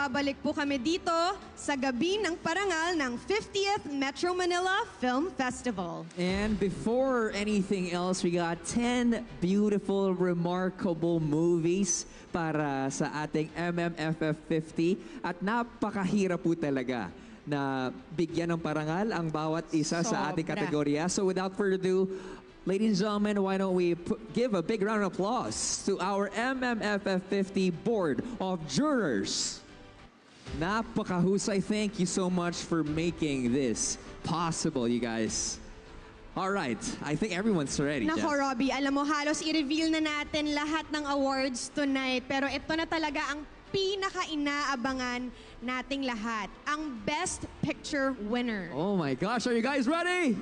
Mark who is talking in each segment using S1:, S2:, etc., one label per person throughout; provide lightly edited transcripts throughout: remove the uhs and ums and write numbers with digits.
S1: nagbabalik po kami dito sa gabi ng parangal ng 50th Metro Manila Film Festival.
S2: And before anything else, we got 10 beautiful, remarkable movies para sa ating MMFF 50. At napakahirap po talaga na bigyan ng parangal ang bawat isa sa ating kategorya. So without further ado, ladies and gentlemen, why don't we give a big round of applause to our MMFF 50 Board of Jurors. Napakahusay. Thank you so much for making this possible, you guys. All right, I think everyone's ready.
S1: Nako, Robbie, alam mo, halos i-reveal na natin lahat ng awards tonight. Pero ito na talaga ang pinaka-inaabangan nating lahat. Ang Best Picture winner.
S2: Oh my gosh, are you guys ready?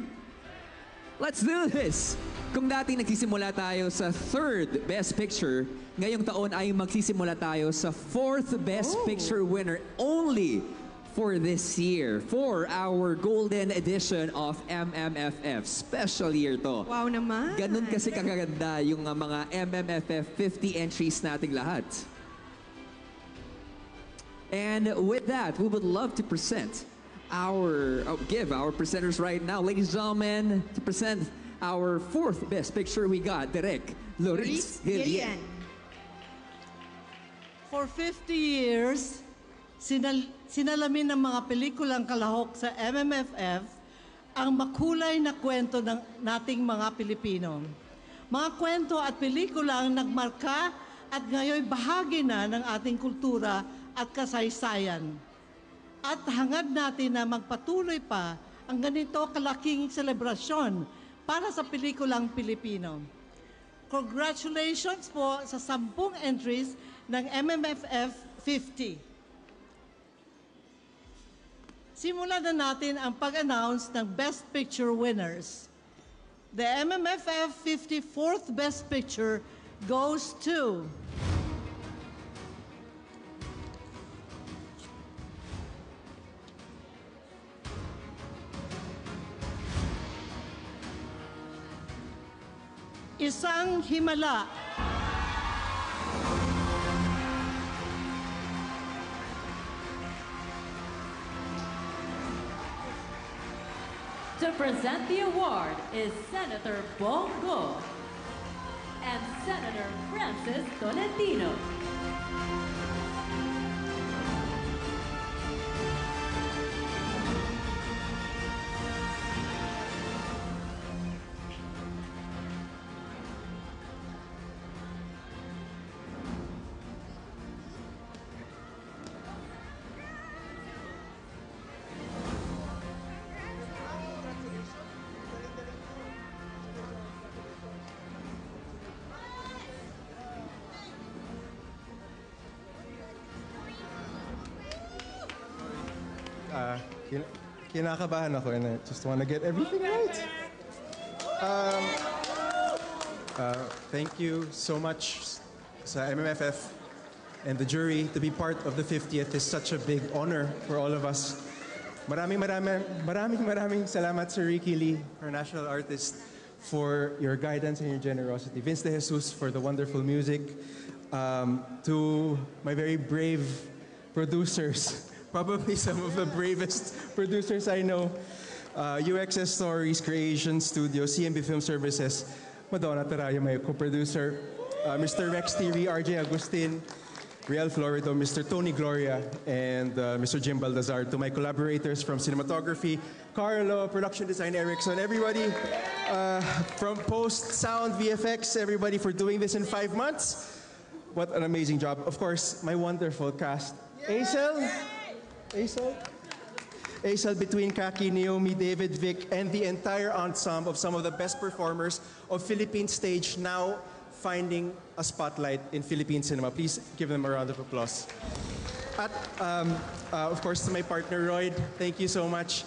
S2: Let's do this! Kung dati nagsisimula tayo sa 3rd Best Picture, ngayong taon ay magsisimula tayo sa 4th Best Picture winner only for this year, for our golden edition of MMFF. Special year to.
S1: Wow naman!
S2: Ganun kasi kaganda yung mga MMFF 50 entries nating lahat. And with that, we would love to present give our presenters right now, ladies and gentlemen, to present our 4th Best Picture. We got Direk Loris Gillian.
S3: For 50 years, sinalamin ng mga pelikulang kalahok sa MMFF ang makulay na kwento ng nating mga Pilipino. Mga kwento at pelikula ang nagmarka at ngayon bahagi na ng ating kultura at kasaysayan. At hangad natin na magpatuloy pa ang ganito kalaking selebrasyon para sa pelikulang Pilipino. Congratulations po sa 10 entries ng MMFF 50. Simulan na natin ang pag-announce ng Best Picture winners. The MMFF 54th Best Picture goes to Isang Himala.
S4: To present the award is Senator Bongo and Senator Francis Tolentino.
S5: Kinakabahan ako and I just want to get everything right. Thank you so much sa MMFF and the jury. To be part of the 50th is such a big honor for all of us. Maraming salamat Sir Ricky Lee, our national artist, for your guidance and your generosity. Vince De Jesus for the wonderful music. To my very brave producers, probably some of the bravest producers I know. UXS Stories, Creation Studio, CMB Film Services, Madonna Taraya, my co-producer, Mr. Rex Thierry, RJ Agustin, Riel Florido, Mr. Tony Gloria, and Mr. Jim Baldazar. To my collaborators from cinematography, Carlo, production design, Erickson, everybody from post, sound, VFX, everybody for doing this in 5 months. What an amazing job. Of course, my wonderful cast. Aisel between Kaki, Naomi, David, Vic, and the entire ensemble of some of the best performers of Philippine stage now finding a spotlight in Philippine cinema. Please give them a round of applause. At, of course, to my partner, Royd, thank you so much.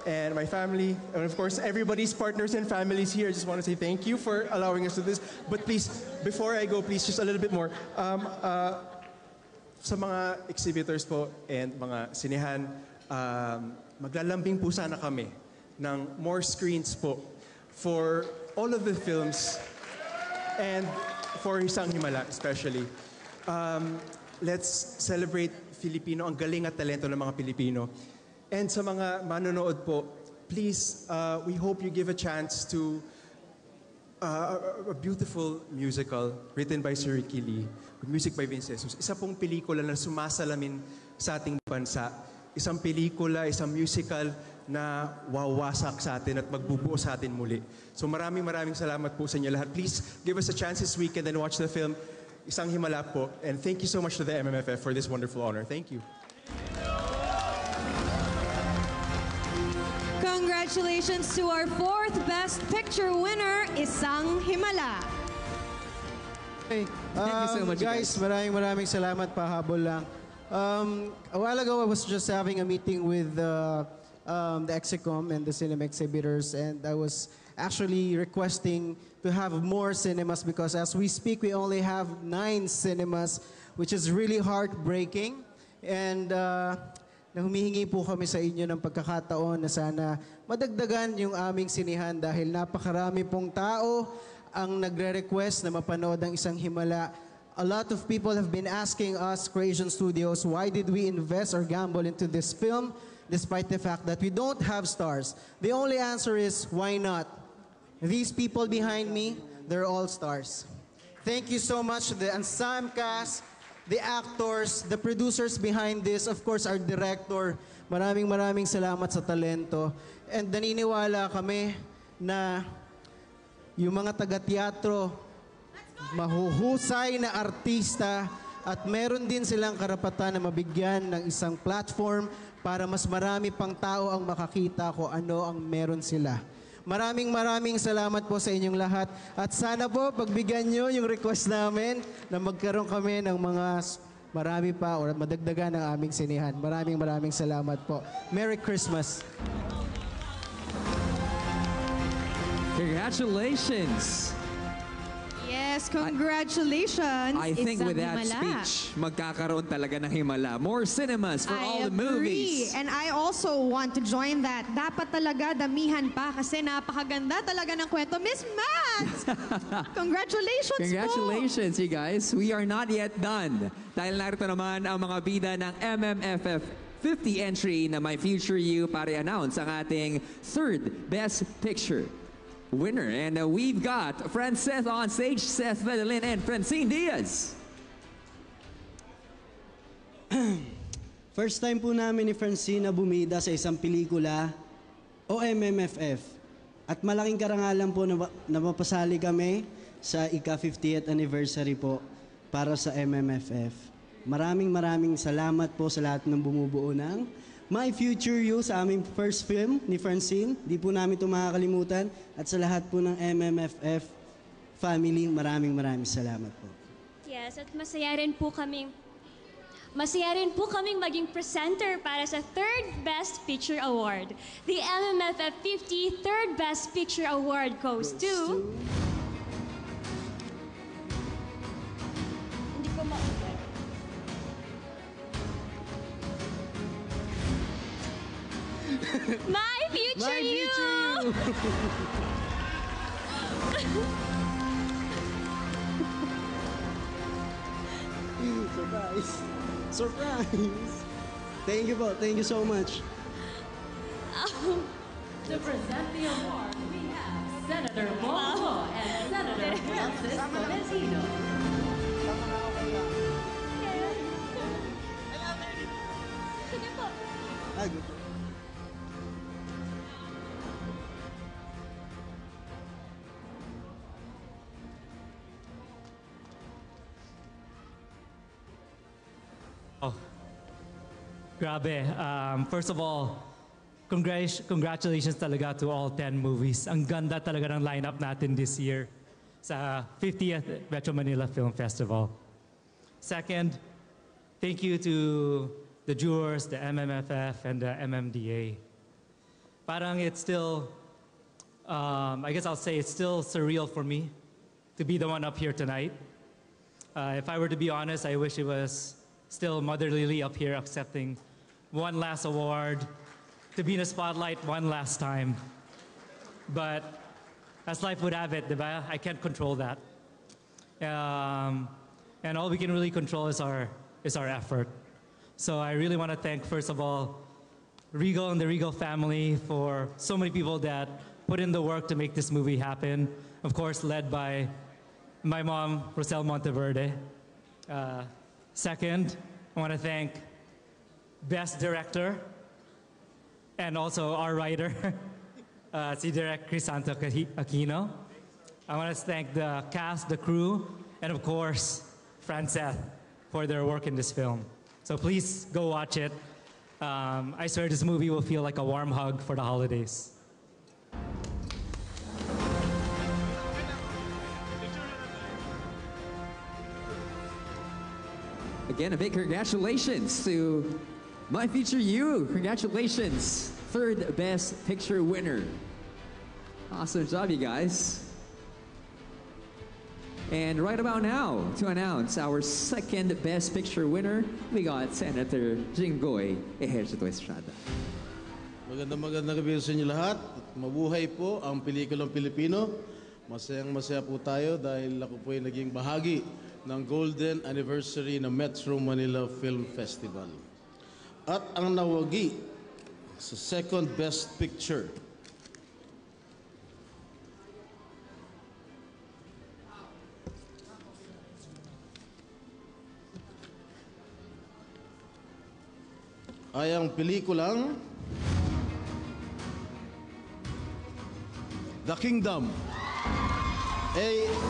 S5: And my family, and of course, everybody's partners and families here. I just want to say thank you for allowing us to do this. But please, before I go, please, just a little bit more. Sa mga exhibitors po and mga sinehan, maglalambing po sana kami ng more screens po for all of the films and for Isang Himala especially. Let's celebrate Filipino, ang galing at talento ng mga Pilipino. And sa mga manonood po, please, we hope you give a chance to a beautiful musical written by Sir Ricky Lee, with music by Vince Jesus. Isa pong pelikula na sumasalamin sa ating bansa. Isang pelikula, isang musical na wawasak sa atin at magbubuo sa atin muli. So maraming salamat po sa inyo lahat. Please give us a chance this weekend and watch the film Isang Himala po. And thank you so much to the MMFF for this wonderful honor. Thank you.
S1: Congratulations to our fourth Best Picture winner, Isang Himala.
S6: Hey,
S2: Thank you so much,
S6: guys. Maraming salamat, pahabol lang. A while ago, I was just having a meeting with the Execom and the cinema exhibitors, and I was actually requesting to have more cinemas because as we speak, we only have 9 cinemas, which is really heartbreaking. And humihingi po kami sa inyo ng pagkakataon na sana madagdagan yung aming sinihan dahil napakarami pong tao ang nagre-request na mapanood ang Isang Himala. A lot of people have been asking us, Creation Studios, why did we invest or gamble into this film despite the fact that we don't have stars? The only answer is, why not? These people behind me, they're all stars. Thank you so much to the ensemble cast, the actors, the producers behind this, of course, our director. Maraming salamat sa talento. And naniniwala kami na yung mga taga-teatro, mahuhusay na artista at meron din silang karapatan na mabigyan ng isang platform para mas marami pang tao ang makakita kung ano ang meron sila. Maraming salamat po sa inyong lahat at sana po pagbigyan nyo yung request namin na magkaroon kami ng mga marami pa o madagdagan ng aming sinihan. Maraming salamat po. Merry Christmas!
S2: Congratulations!
S1: Yes, congratulations,
S2: I think
S1: Isang
S2: with that
S1: Himala.
S2: speech, magkakaroon talaga ng himala. More cinemas for all the movies.
S1: And I also want to join that. Dapat talaga damihan pa kasi napakaganda talaga ng kwento. Miss Max! Congratulations po!
S2: Congratulations, you guys. We are not yet done. Dahil narito naman ang mga bida ng MMFF 50 entry na My Future You para i-announce ang ating third Best Picture winner. And we've got Frances on stage, Seth Vedelin, and Francine Diaz.
S7: First time po namin ni Francine na bumida sa isang pelikula o MMFF. At malaking karangalan po na mapasali kami sa ika-50th anniversary po para sa MMFF. Maraming salamat po sa lahat ng bumubuo ng My Future You sa aming first film ni Francine. Di po namin ito makakalimutan. At sa lahat po ng MMFF family, maraming salamat po.
S8: Yes, at masaya rin po kaming maging presenter para sa Third Best Picture Award. The MMFF 50 Third Best Picture Award goes to... Hindi ko ma-ulit. My Future You!
S7: Surprise! Thank you po. Thank you so much.
S4: To present the award, we have Senator Bongo and Senator Francis Tolentino.
S8: Sige po.
S7: Good.
S9: Oh, grabe. First of all, congratulations talaga to all 10 movies. Ang ganda talaga ng lineup natin this year sa 50th Metro Manila Film Festival. Second, thank you to the jurors, the MMFF, and the MMDA. Parang it's still, I guess I'll say it's still surreal for me to be the one up here tonight. If I were to be honest, I wish it was still Mother Lily up here accepting one last award, to be in the spotlight one last time. But as life would have it, diba? I can't control that. And all we can really control is our effort. So I really want to thank, first of all, Regal and the Regal family for so many people that put in the work to make this movie happen. Of course, led by my mom, Rosel Monteverde. Second, I want to thank Best Director and also our writer, si Direk Crisanto Aquino. I want to thank the cast, the crew, and of course, Franceth for their work in this film. So please go watch it. I swear this movie will feel like a warm hug for the holidays.
S2: Again, a big congratulations to My Future You. Congratulations, third Best Picture winner. Awesome job, you guys. And right about now, to announce our second Best Picture winner, we got Senator Jinggoy Ejercito Estrada.
S10: Magandang gabi sa inyo lahat. Mabuhay po ang pelikulang Pilipino. Masayang-masaya po tayo dahil ako po ay naging bahagi ng Golden Anniversary ng Metro Manila Film Festival. At ang nawagi sa second Best Picture ay ang pelikulang The Kingdom,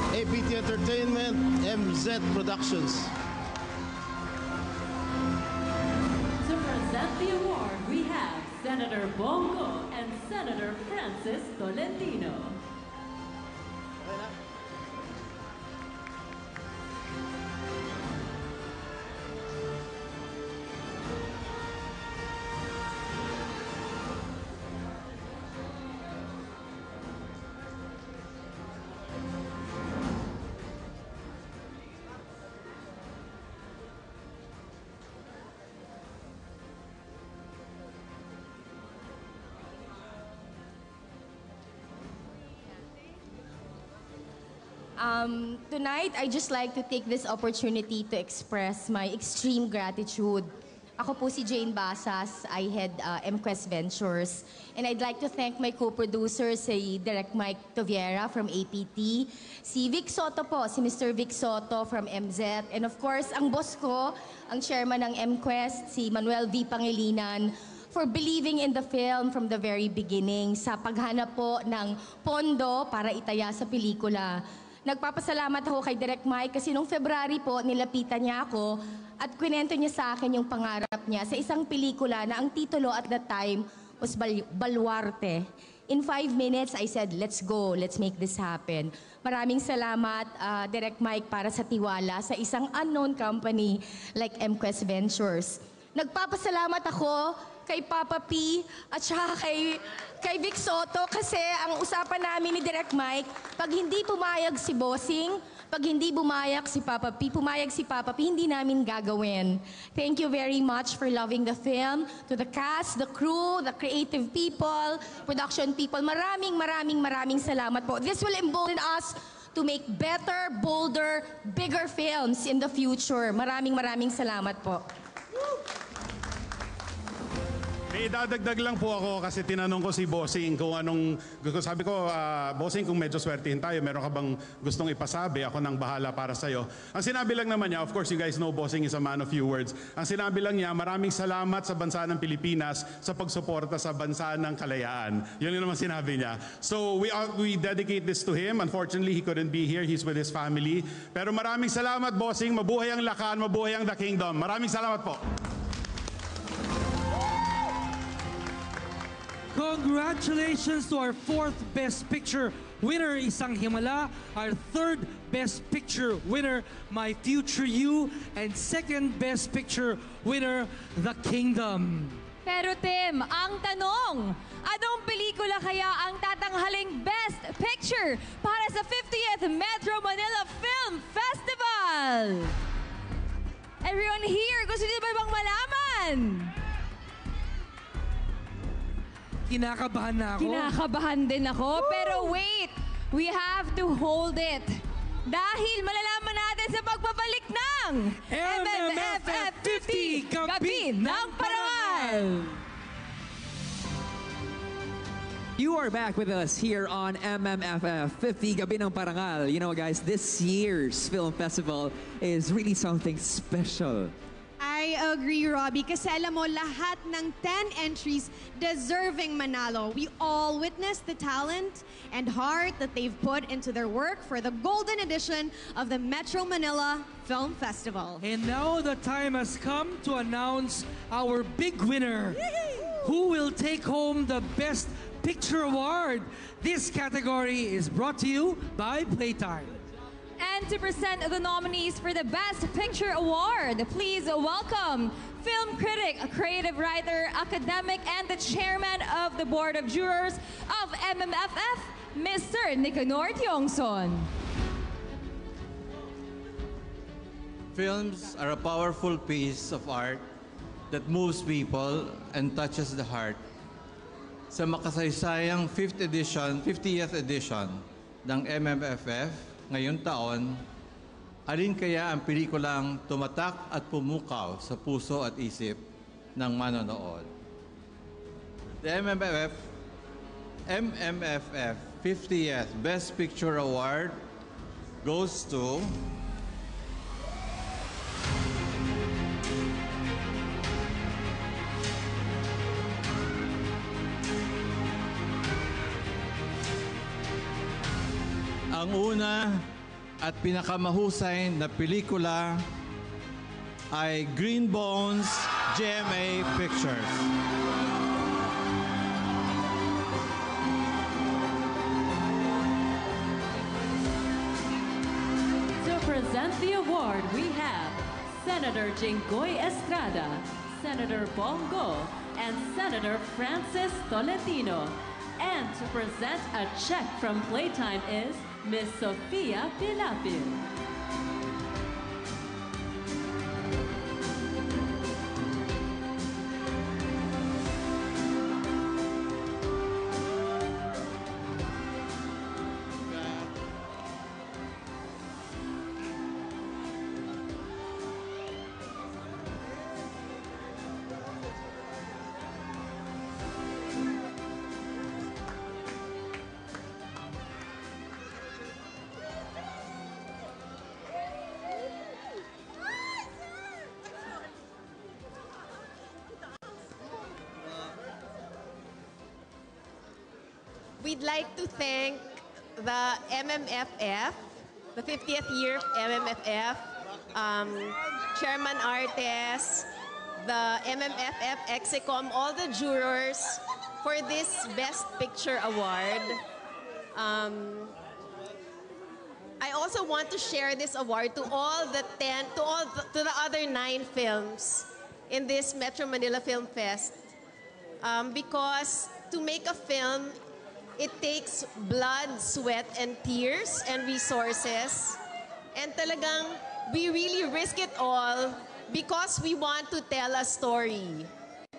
S10: APT Entertainment, MZ Productions.
S4: To present the award, we have Senator Bongo and Senator Francis Tolentino.
S11: Tonight, I just like to take this opportunity to express my extreme gratitude. Ako po si Jane Basas. I head MQuest Ventures. And I'd like to thank my co-producers, si Direk Mike Toviera from APT, si Vic Soto po, si Mr. Vic Soto from MZ, and of course, ang boss ko, ang chairman ng MQuest, si Manuel V. Pangilinan, for believing in the film from the very beginning, sa paghanap po ng pondo para itaya sa pelikula. Nagpapasalamat ako kay Direk Mike kasi nung February po, nilapitan niya ako at kwento niya sa akin yung pangarap niya sa isang pelikula na ang titulo at that time was Baluarte. In 5 minutes, I said, let's go, let's make this happen. Maraming salamat, Direk Mike, para sa tiwala sa isang unknown company like MQuest Ventures. Nagpapasalamat ako kay Papa P at saka kay Vic Soto kasi ang usapan namin ni Direk Mike, pag hindi pumayag si Bossing, pag hindi pumayag si Papa P, hindi namin gagawin. Thank you very much for loving the film, to the cast, the crew, the creative people, production people. Maraming salamat po. This will embolden us to make better, bolder, bigger films in the future. Maraming salamat po.
S12: May dadagdag lang po ako kasi tinanong ko si Bossing kung anong, sabi ko, Bossing, kung medyo swertihin tayo, meron ka bang gustong ipasabi? Ako nang bahala para sa'yo. Ang sinabi lang naman niya, of course, you guys know Bossing is a man of few words. Ang sinabi lang niya, maraming salamat sa bansa ng Pilipinas sa pagsuporta sa bansa ng kalayaan. Yun yung naman sinabi niya. So we dedicate this to him. Unfortunately, he couldn't be here. He's with his family. Pero maraming salamat, Bossing. Mabuhay ang Lakan, mabuhay ang The Kingdom. Maraming salamat po.
S13: Congratulations to our fourth Best Picture winner, Isang Himala, our third Best Picture winner, My Future You, and second Best Picture winner, The Kingdom.
S14: Pero Tim, ang tanong, anong pelikula kaya ang tatanghaling Best Picture para sa 50th Metro Manila Film Festival? Everyone here, gusto niyo ba bang malaman?
S13: Kinakabahan na ako.
S14: Kinakabahan din ako. Woo! Pero wait, we have to hold it. Dahil malalaman natin sa pagbabalik ng ang MMFF 50 Gabi ng Parangal!
S2: You are back with us here on MMFF 50 Gabi ng Parangal. You know, guys, this year's film festival is really something special.
S1: I agree, Robbie. Kasi alam mo, lahat ng 10 entries deserving manalo. We all witnessed the talent and heart that they've put into their work for the golden edition of the Metro Manila Film Festival.
S13: And now the time has come to announce our big winner. Who will take home the Best Picture Award? This category is brought to you by Playtime.
S14: And to present the nominees for the Best Picture Award, please welcome film critic, creative writer, academic, and the chairman of the Board of Jurors of MMFF, Mr. Nicanor Tiongson.
S15: Films are a powerful piece of art that moves people and touches the heart. Sa makasaysayang 50th edition ng MMFF, ngayong taon, alin kaya ang pelikulang tumatak at pumukaw sa puso at isip ng manonood? The MMFF 50th Best Picture Award goes to ang una at pinakamahusay na pelikula ay Green Bones, GMA Pictures.
S4: To present the award, we have Senator Jinggoy Estrada, Senator Bongo, and Senator Francis Tolentino. And to present a check from Playtime is Miss Sofia Pilapil.
S16: We'd like to thank the MMFF, the 50th year MMFF, Chairman Artes, the MMFF Execom, all the jurors for this Best Picture Award. I also want to share this award to all the to the other 9 films in this Metro Manila Film Fest, because to make a film, it takes blood, sweat, and tears and resources. And talagang we really risk it all because we want to tell a story.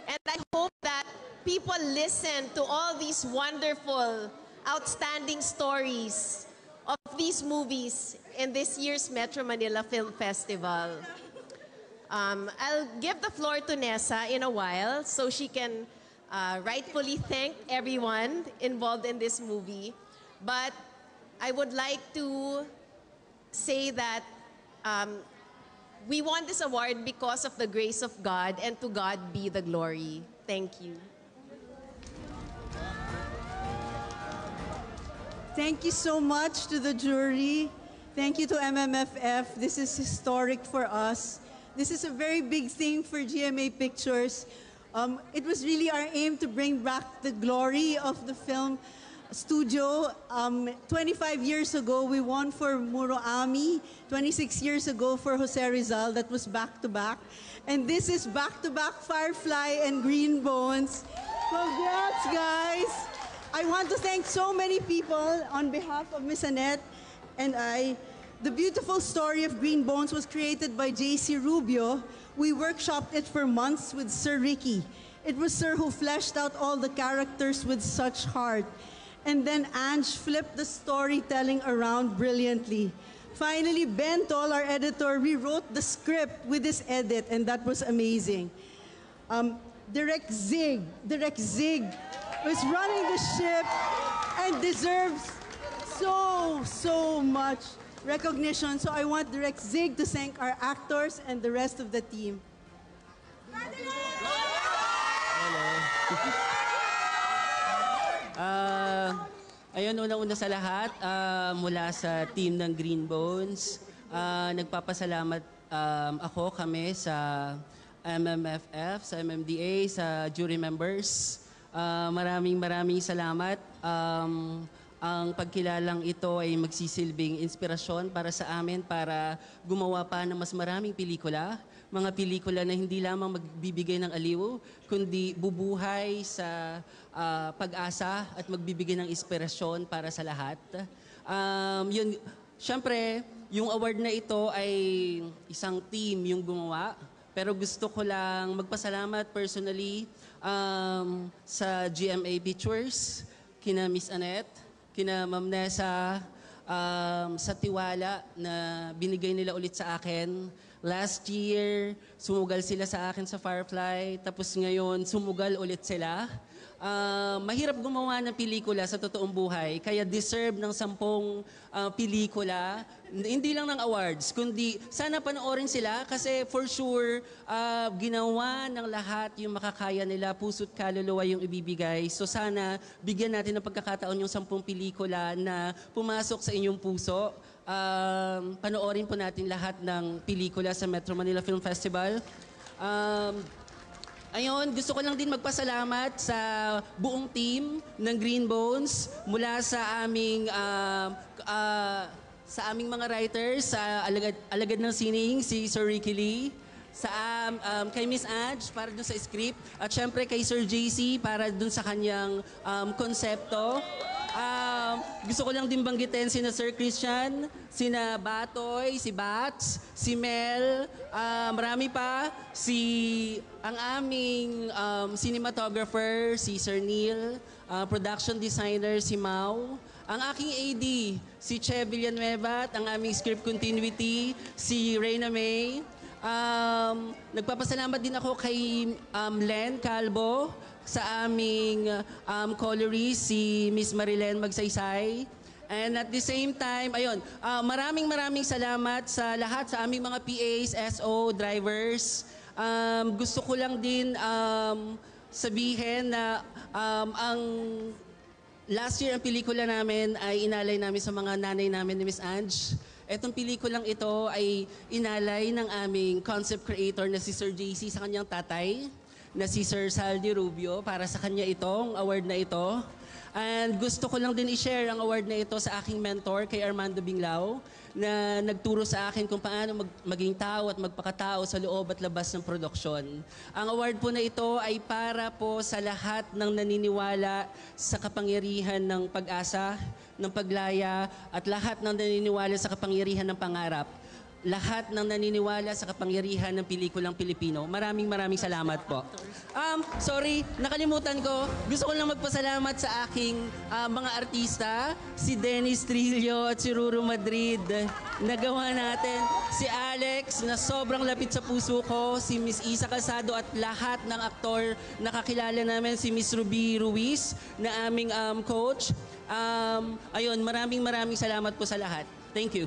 S16: And I hope that people listen to all these wonderful, outstanding stories of these movies in this year's Metro Manila Film Festival. I'll give the floor to Nessa in a while so she can rightfully thank everyone involved in this movie. But I would like to say that we won this award because of the grace of God, and to God be the glory. Thank you.
S17: Thank you so much to the jury. Thank you to MMFF. This is historic for us. This is a very big thing for GMA Pictures. It was really our aim to bring back the glory of the film studio. 25 years ago, we won for Muro Ami. 26 years ago for Jose Rizal. That was back-to-back. And this is back-to-back Firefly and Green Bones. Congrats, guys! I want to thank so many people on behalf of Miss Annette and I. The beautiful story of Green Bones was created by J.C. Rubio. We workshopped it for months with Sir Ricky. It was Sir who fleshed out all the characters with such heart. And then Ange flipped the storytelling around brilliantly. Finally, Ben Tol, our editor, rewrote the script with this edit, and that was amazing. Direct Zig was running the ship and deserves so much recognition. So I want Direct Zig to thank our actors and the rest of the team.
S18: Ayun, unang-una sa lahat, mula sa team ng Green Bones, nagpapasalamat kami sa MMFF, sa MMDA, sa jury members. Maraming salamat. Ang pagkilalang ito ay magsisilbing inspirasyon para sa amin para gumawa pa ng mas maraming pelikula. Mga pelikula na hindi lamang magbibigay ng aliw, kundi bubuhay sa pag-asa at magbibigay ng inspirasyon para sa lahat. Siyempre, yung award na ito ay isang team yung gumawa. Pero gusto ko lang magpasalamat personally sa GMA Pictures, kina Miss Annette, kina Ma'am Nessa, sa tiwala na binigay nila ulit sa akin. Last year, sumugal sila sa akin sa Firefly, tapos ngayon, sumugal ulit sila. Mahirap gumawa ng pelikula sa totoong buhay, kaya deserve ng 10 pelikula, hindi lang ng awards, kundi sana panoorin sila kasi for sure, ginawa ng lahat yung makakaya nila, puso't kaluluwa yung ibibigay. So sana bigyan natin ng pagkakataon yung 10 pelikula na pumasok sa inyong puso. Panoorin po natin lahat ng pelikula sa Metro Manila Film Festival. Ayun, gusto ko lang din magpasalamat sa buong team ng Green Bones mula sa aming mga writers, sa alagad ng sining, si Sir Ricky Lee, kay Miss Ange para dun sa script, at syempre kay Sir JC para dun sa kanyang konsepto. Gusto ko lang din banggitin sina Sir Christian, sina Batoy, si Bats, si Mel, marami pa, ang aming cinematographer, si Sir Neil, production designer, si Mau, ang aking AD, si Che Villanueva, at ang aming script continuity, si Reyna May. Nagpapasalamat din ako kay Len Calvo, sa aming colorist, si Miss Marilen Magsaysay. And at the same time, ayun, maraming salamat sa lahat, sa aming mga PAs, SO, drivers. Gusto ko lang din sabihin na last year ang pelikula namin ay inalay namin sa mga nanay namin ni Miss Ange. Etong pelikulang ito ay inalay ng aming concept creator na si Sir JC sa kanyang tatay, na si Sir Saldi Rubio, para sa kanya itong award na ito. And gusto ko lang din i-share ang award na ito sa aking mentor, kay Armando Binglao, na nagturo sa akin kung paano maging tao at magpakatao sa loob at labas ng produksyon. Ang award po na ito ay para po sa lahat ng naniniwala sa kapangyarihan ng pag-asa, ng paglaya, at lahat ng naniniwala sa kapangyarihan ng pangarap. Lahat ng naniniwala sa kapangyarihan ng pelikulang Pilipino. Maraming salamat po. Sorry, nakalimutan ko. Gusto ko lang magpasalamat sa aking mga artista, si Dennis Trillo at si Ruru Madrid. Nagawa natin. Si Alex, na sobrang lapit sa puso ko, si Miss Isa Calzado, at lahat ng aktor na kakilala namin, si Miss Ruby Ruiz, na aming coach. Ayun, maraming salamat po sa lahat. Thank you.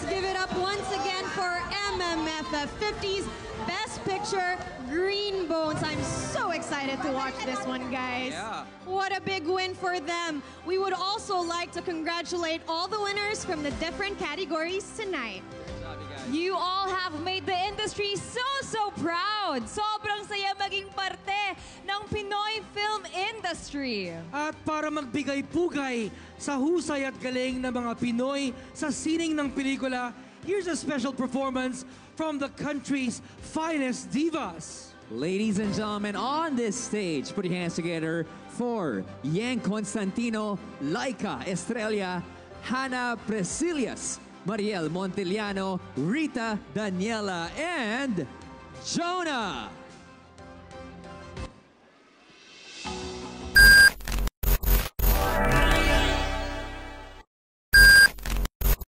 S1: Give it up once again for MMFF 50's Best Picture, Green Bones. I'm so excited to watch this one, guys.
S2: Yeah.
S1: What a big win for them. We would also like to congratulate all the winners from the different categories tonight.
S14: You all have made the industry so proud. Sobrang saya maging parte ng Pinoy film industry.
S13: At para magbigay-pugay sa husay at galing ng mga Pinoy sa sining ng pelikula, here's a special performance from the country's finest divas.
S2: Ladies and gentlemen, on this stage, put your hands together for Yang Constantino, Laika Estrella, Hannah Presilias, Mariel Montiliano, Rita Daniela, and Jonah.